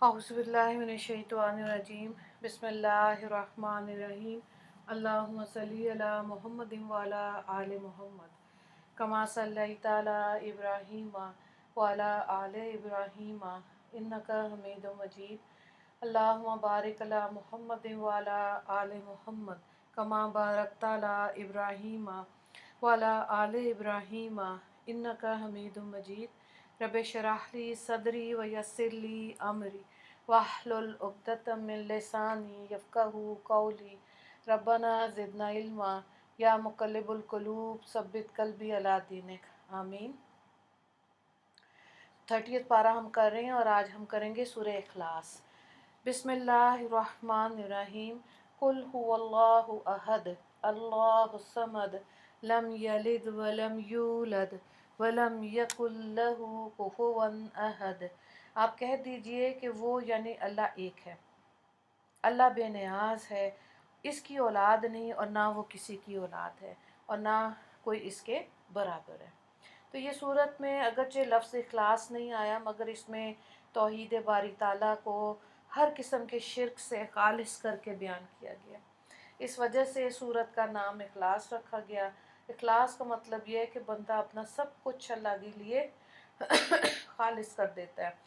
अऊज़ु बिल्लाहि मिनश्शैतानिर्रजीम बिस्मिल्लाहिर्रहमानिर्रहीम अल्लाहुम्मा सल्लि अला मुहम्मदिन व अला आलि मुहम्मद कमा सल्लैता अला इब्राहीम व अला आलि इब्राहीम इन्नका हमीदुम मजीद अल्लाहुम्मा बारिक अला मुहम्मदिन व अला आलि मुहम्मद कमा बारकता अला इब्राहीम व अला आलि इब्राहीम इन्नका हमीदुम मजीद रब्बि इश्रह ली सदरी व यस्सिर ली अमरी वाहलुल उक़दतम मिन लिसानी यफ़क़हू क़ौली रब्बना ज़िदना इल्मा या मुक़ल्लिबुल क़ुलूब सब्बित क़ल्बी अला दीनिक आमीन। 30 पारा हम कर रहे हैं और आज हम करेंगे सूरह इखलास। बिस्मिल्लाहिर्रहमानिर्रहीम कुल हुवल्लाहु अहद अल्लाहुस समद लम यलिद वलम यूलद वलम यकुल लहू कुफुवन अहद। आप कह दीजिए कि वो यानी अल्लाह एक है, अल्लाह बेनियाज है, इसकी औलाद नहीं और ना वो किसी की औलाद है और ना कोई इसके बराबर है। तो ये सूरत में अगरचे लफ्ज़ इखलास नहीं आया मगर इसमें तौहीद बारी ताला को हर किस्म के शिर्क से खालिस करके बयान किया गया। इस वजह से सूरत का नाम इखलास रखा गया। इखलास का मतलब यह है कि बंदा अपना सब कुछ अल्लाह के लिए खालिस कर देता है।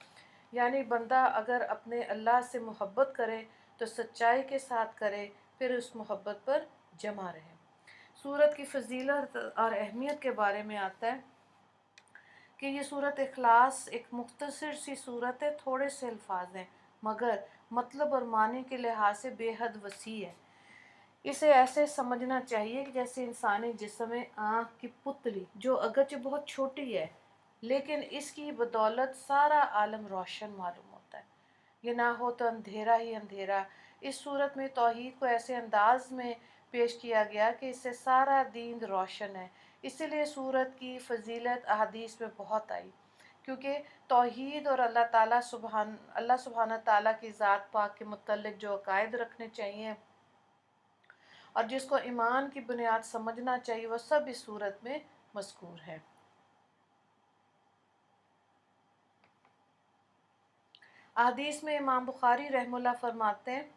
यानी बंदा अगर अपने अल्लाह से मोहब्बत करे तो सच्चाई के साथ करे, फिर उस मोहब्बत पर जमा रहे। सूरत की फजीलत और अहमियत के बारे में आता है कि ये सूरत इखलास एक मुख्तसर सी सूरत है, थोड़े से अल्फाज हैं मगर मतलब और मानी के लिहाज से बेहद वसी है। इसे ऐसे समझना चाहिए कि जैसे इंसानी जिस्म में आँख की पुतली जो अगरचे बहुत छोटी है लेकिन इसकी बदौलत सारा आलम रोशन मालूम होता है। ये ना हो तो अंधेरा ही अंधेरा। इस सूरत में तौहीद को ऐसे अंदाज में पेश किया गया कि इससे सारा दीन रोशन है। इसीलिए सूरत की फजीलत अहादीस में बहुत आई, क्योंकि तौहीद और अल्लाह सुब्हान ताला की ज़ात पाक के मुतल्लिक जो अकायद रखने चाहिए और जिसको ईमान की बुनियाद समझना चाहिए वह सब इस सूरत में मज़कूर है। हदीस में इमाम बुखारी रहमतुल्लाह फरमाते हैं,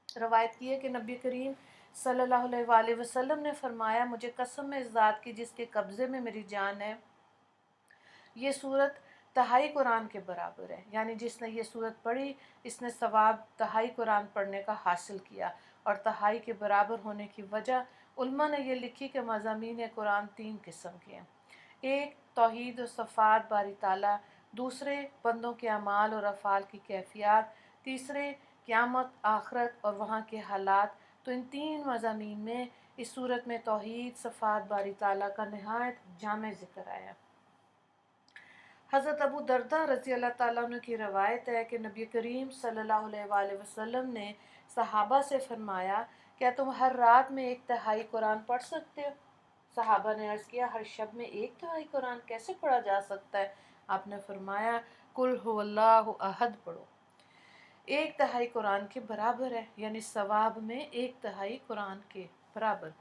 रवायत की है कि नबी करीम सल्लल्लाहु अलैहि वसल्लम ने फरमाया, मुझे कसम है इस ज़ात की जिसके कब्ज़े में मेरी जान है, ये सूरत तहाई कुरान के बराबर है। यानी जिसने ये सूरत पढ़ी इसने सवाब तहाई कुरान पढ़ने का हासिल किया। और तहाई के बराबर होने की वजह उल्मा ने यह लिखी कि मज़ामीन कुरान 3 किस्म के हैं। एक तौहीद और सफ़ात बारी ताला, दूसरे बंदों के अमाल और अफ़ाल की कैफियत, तीसरे क़यामत आखरत और वहाँ के हालात। तो इन 3 मज़ामीन में इस सूरत में तौहीद सफ़ात बारी ताला का नहायत जामे ज़िक्र आया। हज़रत अबू दरदा रज़ी अल्लाह ताला अन्हु की रवायत है कि नबी करीम सल्लल्लाहु अलैहि वसल्लम ने सहाबा से फरमाया, क्या तुम हर रात में 1/3 कुरान पढ़ सकते हो? सहाबा ने अर्ज़ किया, हर शब में 1/3 कुरान कैसे पढ़ा जा सकता है? आपने फरमाया, कुल हुवल्लाहु अहद पढ़ो। 1/3 कुरान के बराबर है, यानी सवाब में 1/3 कुरान के बराबर।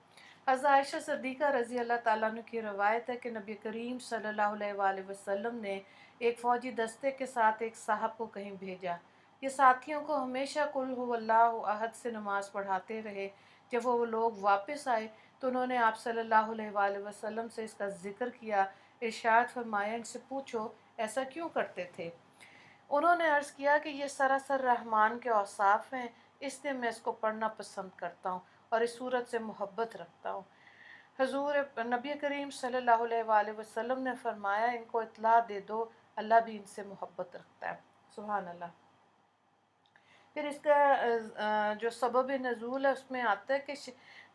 हज़रत आयशा सिद्दीक़ा रज़ी अल्लाह ताला अन्हा की रवायत है कि नबी करीम सल्लल्लाहु अलैहि वसल्लम ने एक फ़ौजी दस्ते के साथ एक साहब को कहीं भेजा। ये साथियों को हमेशा कुल हुवल्लाहु अहद से नमाज़ पढ़ाते रहे। जब वो लोग वापस आए तो उन्होंने आप सल्लल्लाहु अलैहि वसल्लम से इसका ज़िक्र किया। इरशाद फरमाया, इनसे पूछो ऐसा क्यों करते थे? उन्होंने अर्ज़ किया कि ये सरासर रहमान के औसाफ हैं, इसलिए मैं इसको पढ़ना पसंद करता हूँ और इस सूरत से मोहब्बत रखता हूँ। हजूर नबी करीम सल्लल्लाहु अलैहि वसल्लम ने फरमाया, इनको इत्ला दे दो अल्लाह भी इनसे मोहब्बत रखता है। सुभान अल्लाह। फिर इसका जो सबब नज़ूल है उसमें आता है कि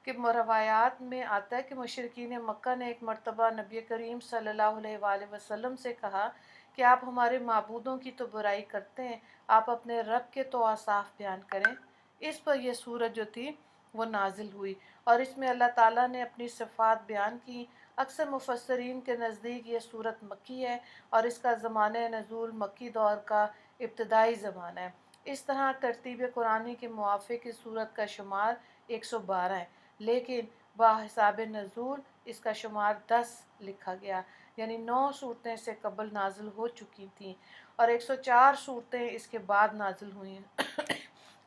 रवायात में आता है कि मुशरिकीन मक्का ने एक मरतबा नबी करीम सल्लल्लाहु अलैहि वसल्लम से कहा कि आप हमारे माबूदों की तो बुराई करते हैं, आप अपने रब के तो औसाफ बयान करें। इस पर यह सूरत जो थी वो नाजिल हुई और इसमें अल्लाह ताला ने अपनी सिफ़ात बयान की। अक्सर मुफस्सरीन के नज़दीक ये सूरत मक्की है और इसका ज़माना नज़ूल मक्की दौर का इब्तदाई ज़माना है। इस तरह तरतीब कुरानी के मुआफ़िक़ इस सूरत का शुमार 112 है, लेकिन बाहिसाब नज़ूल इसका शुमार 10 लिखा गया। یعنی 9 صورتیں اس سے قبل نازل ہو چکی تھیں اور 104 صورتیں اس کے بعد نازل ہوئی ہیں۔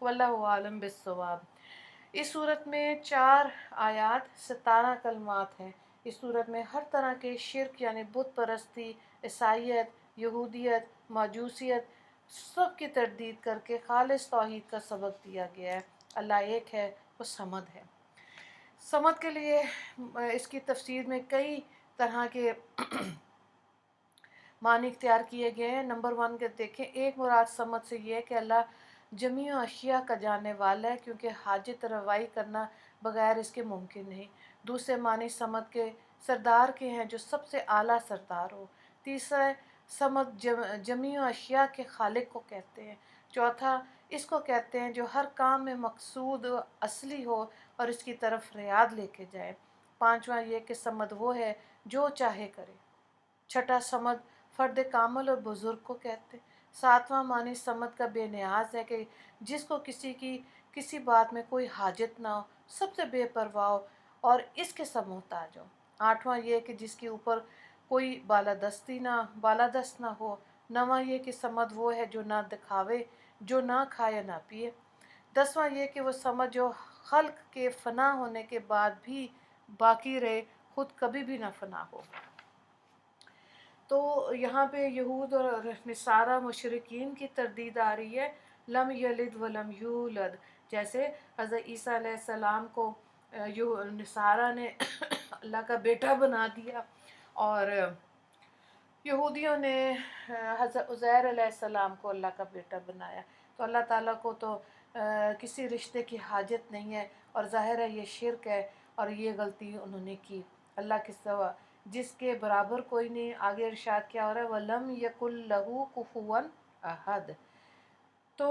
واللہ عالم بالصواب۔ اس صورت میں 4 آیات 17 کلمات ہیں۔ اس صورت میں ہر طرح کے شرک یعنی بت پرستی، عیسائیت، یہودیت، ماجوسیت سب کی تردید کر کے خالص توحید کا سبق دیا گیا ہے۔ اللہ ایک ہے، وہ صمد ہے۔ صمد کے لیے اس کی تفسیر میں کئی طرح کے معنی اختیار کیے گئے ہیں۔ نمبر 1 کے دیکھیں، ایک مراد صمد سے یہ ہے کہ اللہ جمیع اشیاء کا جاننے والا ہے، کیونکہ حاجت روائی کرنا بغیر اس کے ممکن نہیں۔ دوسرے معنی صمد کے سردار کے ہیں، جو سب سے اعلیٰ سردار ہو۔ تیسرا صمد جمیع اشیاء کے خالق کو کہتے ہیں۔ چوتھا اس کو کہتے ہیں جو ہر کام میں مقصود اصلی ہو اور اس کی طرف ریاض لے کے جائے۔ پانچواں یہ کہ صمد وہ ہے جو چاہے کرے۔ چھٹا صمد فرد کامل اور بزرگ کو کہتے ہیں۔ ساتواں معنی صمد کا بے نیاز ہے کہ جس کو کسی بات میں کوئی حاجت نہ ہو، سب سے بے پرواہ ہو اور اس کے سب محتاج ہو۔ آٹھواں یہ کہ جس کے اوپر کوئی بالادست نہ ہو۔ نواں یہ کہ صمد وہ ہے جو نہ دکھاوے، جو نہ کھائے نہ پیے۔ 10واں یہ کہ وہ صمد جو خلق کے فنا ہونے کے بعد بھی باقی رہے، خود کبھی بھی نہ فنا ہو۔ تو یہاں پہ یہود اور نصارہ مشرکین کی تردید آ رہی ہے، لم یلد ولم یولد۔ جیسے حضرت عیسیٰ علیہ السلام کو نصارہ نے اللہ کا بیٹا بنا دیا، اور یہودیوں نے حضرت عزیر علیہ السلام کو اللہ کا بیٹا بنایا۔ تو اللہ تعالیٰ کو تو کسی رشتے کی حاجت نہیں ہے، اور ظاہر ہے یہ شرک ہے اور یہ غلطی انہوں نے کی۔ اللہ کے سوا جس کے برابر کوئی نہیں۔ آگے ارشاد کیا ہو رہا ہے، وَلَمْ يَكُنْ لَهُ كُفُوًا أَحَدٌ۔ تو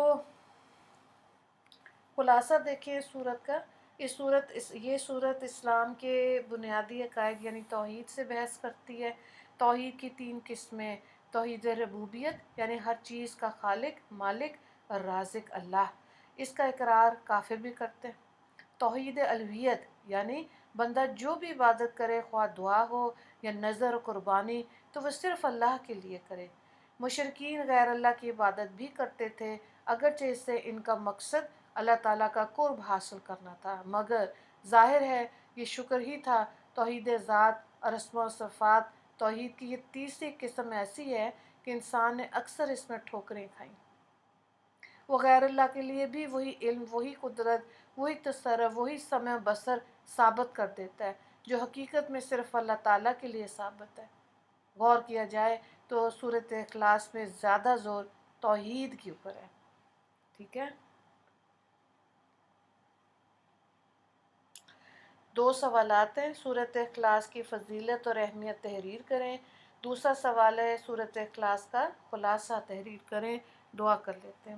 خلاصہ دیکھیں اس صورت کا۔ یہ صورت اسلام کے بنیادی عقائد یعنی توحید سے بحث کرتی ہے۔ توحید کی 3 قسمیں: توحید ربوبیت یعنی ہر چیز کا خالق، مالک اور رازق اللہ، اس کا اقرار کافر بھی کرتے ہیں۔ توحید الوہیت یعنی بندہ جو بھی عبادت کرے، خواہ دعا ہو یا نذر و قربانی، تو وہ صرف اللہ کے لیے کرے۔ مشرکین غیر اللہ کی عبادت بھی کرتے تھے، اگرچہ اس سے ان کا مقصد اللہ تعالیٰ کا قرب حاصل کرنا تھا، مگر ظاہر ہے یہ شکر ہی تھا۔ توحید ذات اور اسماء و صفات، توحید کی یہ تیسری قسم ایسی ہے کہ انسان نے اکثر اس میں ٹھوکریں کھائیں۔ وہ غیر اللہ کے لیے بھی وہی علم، وہی قدرت، وہی تصرف، وہی سمع و بصر ثابت کر دیتا ہے جو حقیقت میں صرف اللہ تعالیٰ کے لیے ثابت ہے۔ غور کیا جائے تو سورۃ اخلاص میں زیادہ زور توحید کے اوپر ہے۔ ٹھیک ہے، 2 سوالات ہیں۔ سورۃ اخلاص کی فضیلت اور اہمیت تحریر کریں۔ دوسرا سوال ہے سورۃ اخلاص کا خلاصہ تحریر کریں۔ دعا کر لیتے ہیں۔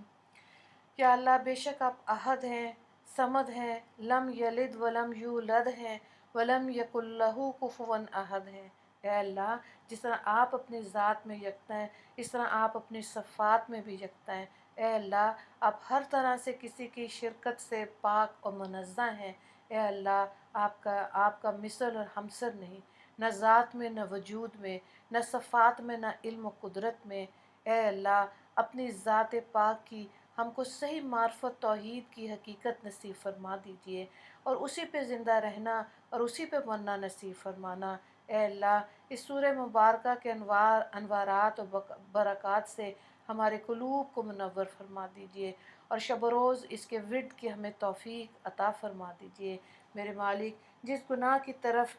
یا اللہ، بے شک آپ احد ہیں، صمد ہیں، لم یلد ولم یولد ہیں، ولم یکن لہ کفوا احد ہیں۔ اے اللہ، جس طرح آپ اپنی ذات میں یکتا ہیں، اس طرح آپ اپنی صفات میں بھی یکتا ہیں۔ اے اللہ، آپ ہر طرح سے کسی کی شرکت سے پاک اور منزہ ہیں۔ اے اللہ، آپ کا مثل اور ہمسر نہیں، نہ ذات میں، نہ وجود میں، نہ صفات میں، نہ علم و قدرت میں۔ اے اللہ، اپنی ذات پاک کی ہم کو صحیح معرفت توحید کی حقیقت نصیب فرما دیجئے، اور اسی پہ زندہ رہنا اور اسی پہ مرنا نصیب فرمانا۔ اے اللہ، اس سورہ مبارکہ کے انوارات و برکات سے ہمارے قلوب کو منور فرما دیجئے، اور شب و روز اس کے ورد کی ہمیں توفیق عطا فرما دیجئے۔ میرے مالک، جس گناہ کی طرف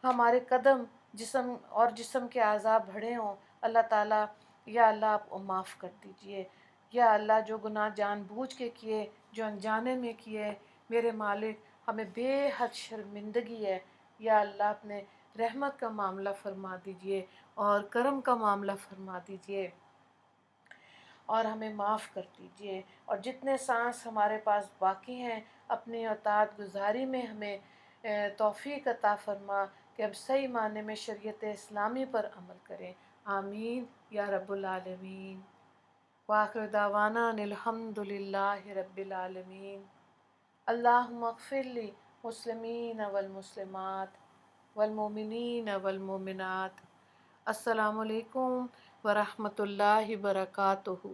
ہمارے قدم جسم کے اعضاء بڑھے ہوں، اللہ تعالیٰ یا اللہ آپ معاف کر دیجئے۔ یا اللہ، جو گناہ جان بوجھ کے کیے، جو انجانے میں کیے، میرے مالک ہمیں بے حد شرمندگی ہے۔ یا اللہ، اپنے رحمت کا معاملہ فرما دیجئے اور کرم کا معاملہ فرما دیجئے اور ہمیں معاف کر دیجئے، اور جتنے سانس ہمارے پاس باقی ہیں اپنی اطاعت گزاری میں ہمیں توفیق عطا فرما کہ ہم صحیح معنی میں شریعت اسلامی پر عمل کریں۔ آمین یا رب العالمین۔ وآخر دعوانا ان الحمد للہ رب العالمین۔ اللہم اغفر لی مسلمین والمسلمات والمؤمنین والمؤمنات السلام علیکم ورحمۃ اللہ وبرکاتہ۔